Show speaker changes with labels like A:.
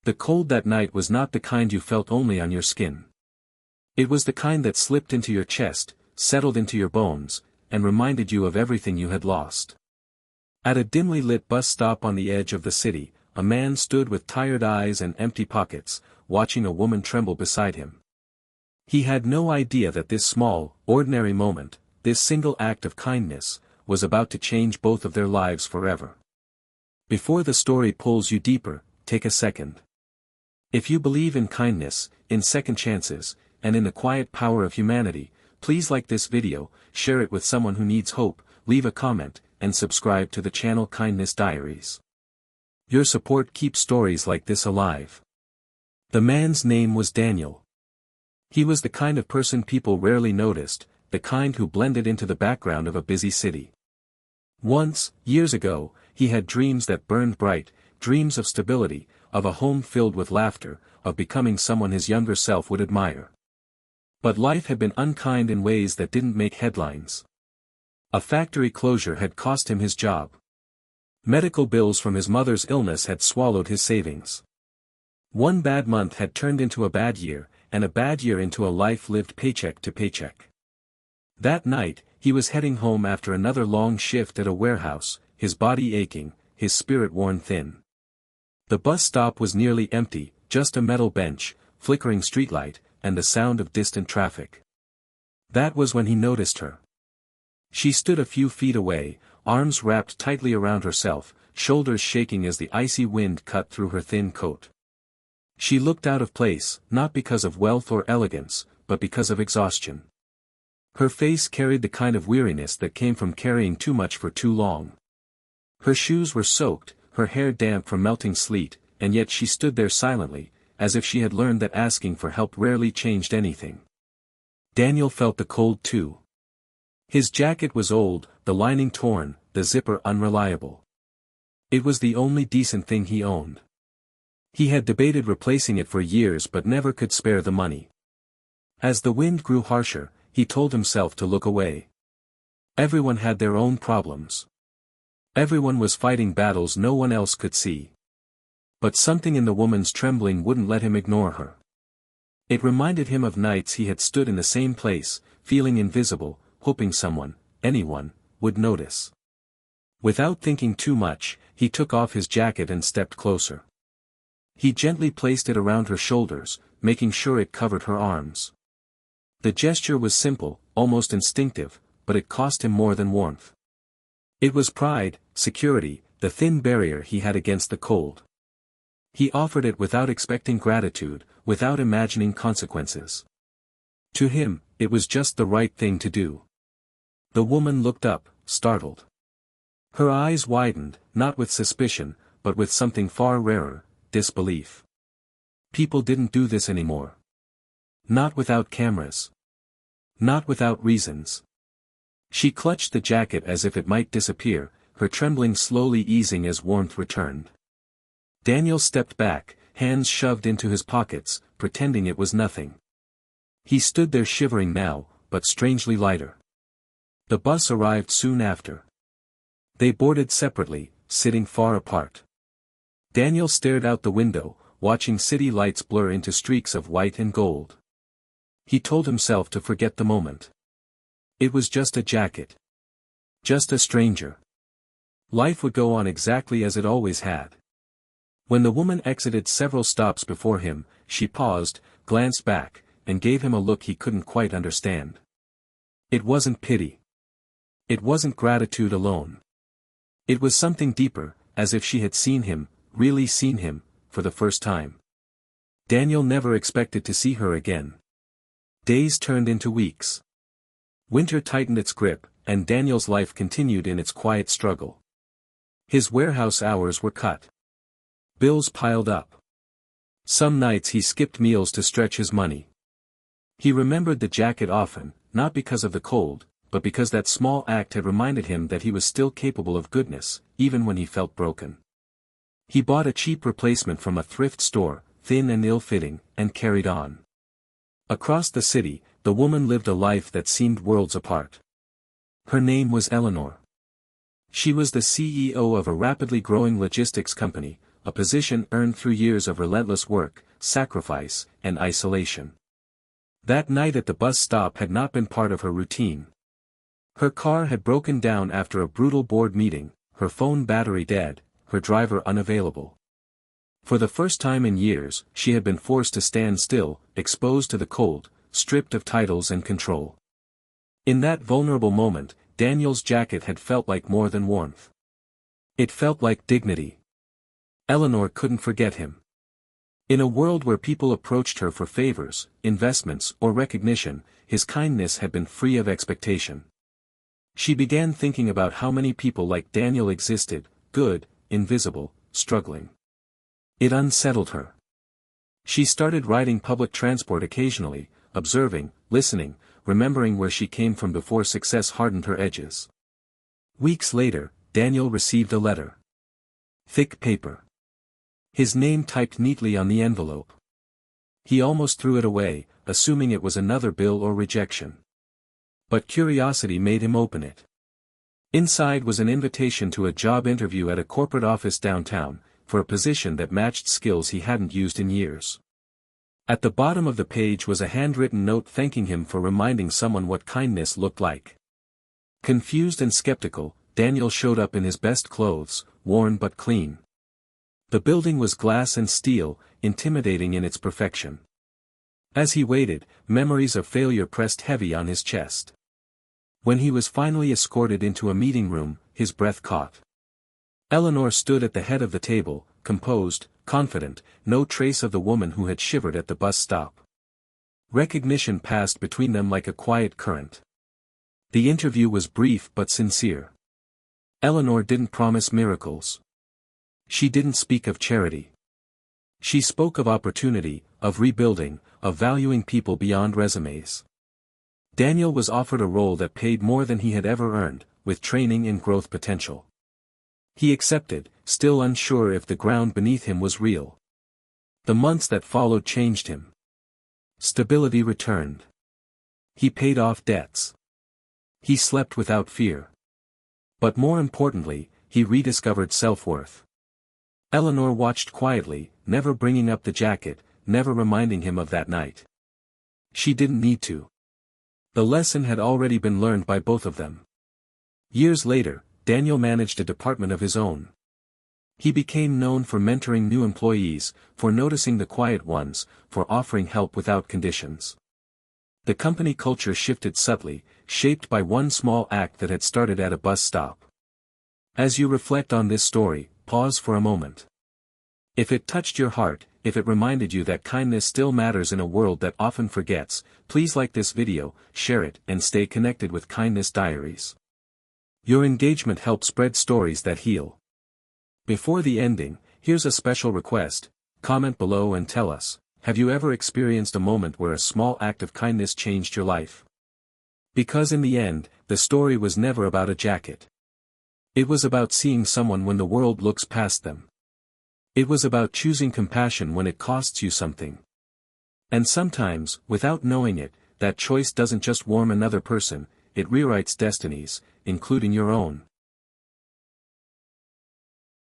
A: The cold that night was not the kind you felt only on your skin. It was the kind that slipped into your chest, settled into your bones, and reminded you of everything you had lost. At a dimly lit bus stop on the edge of the city, a man stood with tired eyes and empty pockets, watching a woman tremble beside him. He had no idea that this small, ordinary moment, this single act of kindness, was about to change both of their lives forever. Before the story pulls you deeper, take a second. If you believe in kindness, in second chances, and in the quiet power of humanity, please like this video, share it with someone who needs hope, leave a comment, and subscribe to the channel Kindness Diaries. Your support keeps stories like this alive. The man's name was Daniel. He was the kind of person people rarely noticed, the kind who blended into the background of a busy city. Once, years ago, he had dreams that burned bright, dreams of stability, of a home filled with laughter, of becoming someone his younger self would admire. But life had been unkind in ways that didn't make headlines. A factory closure had cost him his job. Medical bills from his mother's illness had swallowed his savings. One bad month had turned into a bad year, and a bad year into a life lived paycheck to paycheck. That night, he was heading home after another long shift at a warehouse, his body aching, his spirit worn thin. The bus stop was nearly empty, just a metal bench, flickering streetlight, and the sound of distant traffic. That was when he noticed her. She stood a few feet away, arms wrapped tightly around herself, shoulders shaking as the icy wind cut through her thin coat. She looked out of place, not because of wealth or elegance, but because of exhaustion. Her face carried the kind of weariness that came from carrying too much for too long. Her shoes were soaked, her hair damp from melting sleet, and yet she stood there silently, as if she had learned that asking for help rarely changed anything. Daniel felt the cold too. His jacket was old, the lining torn, the zipper unreliable. It was the only decent thing he owned. He had debated replacing it for years but never could spare the money. As the wind grew harsher, he told himself to look away. Everyone had their own problems. Everyone was fighting battles no one else could see. But something in the woman's trembling wouldn't let him ignore her. It reminded him of nights he had stood in the same place, feeling invisible, hoping someone, anyone, would notice. Without thinking too much, he took off his jacket and stepped closer. He gently placed it around her shoulders, making sure it covered her arms. The gesture was simple, almost instinctive, but it cost him more than warmth. It was pride, security, the thin barrier he had against the cold. He offered it without expecting gratitude, without imagining consequences. To him, it was just the right thing to do. The woman looked up, startled. Her eyes widened, not with suspicion, but with something far rarer, disbelief. People didn't do this anymore. Not without cameras. Not without reasons. She clutched the jacket as if it might disappear, her trembling slowly easing as warmth returned. Daniel stepped back, hands shoved into his pockets, pretending it was nothing. He stood there shivering now, but strangely lighter. The bus arrived soon after. They boarded separately, sitting far apart. Daniel stared out the window, watching city lights blur into streaks of white and gold. He told himself to forget the moment. It was just a jacket. Just a stranger. Life would go on exactly as it always had. When the woman exited several stops before him, she paused, glanced back, and gave him a look he couldn't quite understand. It wasn't pity. It wasn't gratitude alone. It was something deeper, as if she had seen him, really seen him, for the first time. Daniel never expected to see her again. Days turned into weeks. Winter tightened its grip, and Daniel's life continued in its quiet struggle. His warehouse hours were cut. Bills piled up. Some nights he skipped meals to stretch his money. He remembered the jacket often, not because of the cold, but because that small act had reminded him that he was still capable of goodness, even when he felt broken. He bought a cheap replacement from a thrift store, thin and ill-fitting, and carried on. Across the city, the woman lived a life that seemed worlds apart. Her name was Eleanor. She was the CEO of a rapidly growing logistics company, a position earned through years of relentless work, sacrifice, and isolation. That night at the bus stop had not been part of her routine. Her car had broken down after a brutal board meeting, her phone battery dead, her driver unavailable. For the first time in years, she had been forced to stand still, exposed to the cold, stripped of titles and control. In that vulnerable moment, Daniel's jacket had felt like more than warmth. It felt like dignity. Eleanor couldn't forget him. In a world where people approached her for favors, investments, or recognition, his kindness had been free of expectation. She began thinking about how many people like Daniel existed, good, invisible, struggling. It unsettled her. She started riding public transport occasionally, observing, listening, remembering where she came from before success hardened her edges. Weeks later, Daniel received a letter. Thick paper. His name typed neatly on the envelope. He almost threw it away, assuming it was another bill or rejection. But curiosity made him open it. Inside was an invitation to a job interview at a corporate office downtown, for a position that matched skills he hadn't used in years. At the bottom of the page was a handwritten note thanking him for reminding someone what kindness looked like. Confused and skeptical, Daniel showed up in his best clothes, worn but clean. The building was glass and steel, intimidating in its perfection. As he waited, memories of failure pressed heavy on his chest. When he was finally escorted into a meeting room, his breath caught. Eleanor stood at the head of the table, composed, confident, no trace of the woman who had shivered at the bus stop. Recognition passed between them like a quiet current. The interview was brief but sincere. Eleanor didn't promise miracles. She didn't speak of charity. She spoke of opportunity, of rebuilding, of valuing people beyond resumes. Daniel was offered a role that paid more than he had ever earned, with training and growth potential. He accepted, still unsure if the ground beneath him was real. The months that followed changed him. Stability returned. He paid off debts. He slept without fear. But more importantly, he rediscovered self-worth. Eleanor watched quietly, never bringing up the jacket, never reminding him of that night. She didn't need to. The lesson had already been learned by both of them. Years later, Daniel managed a department of his own. He became known for mentoring new employees, for noticing the quiet ones, for offering help without conditions. The company culture shifted subtly, shaped by one small act that had started at a bus stop. As you reflect on this story, pause for a moment. If it touched your heart, if it reminded you that kindness still matters in a world that often forgets, please like this video, share it, and stay connected with Kindness Diaries. Your engagement helps spread stories that heal. Before the ending, here's a special request. Comment below and tell us, have you ever experienced a moment where a small act of kindness changed your life? Because in the end, the story was never about a jacket. It was about seeing someone when the world looks past them. It was about choosing compassion when it costs you something. And sometimes, without knowing it, that choice doesn't just warm another person, it rewrites destinies, including your own.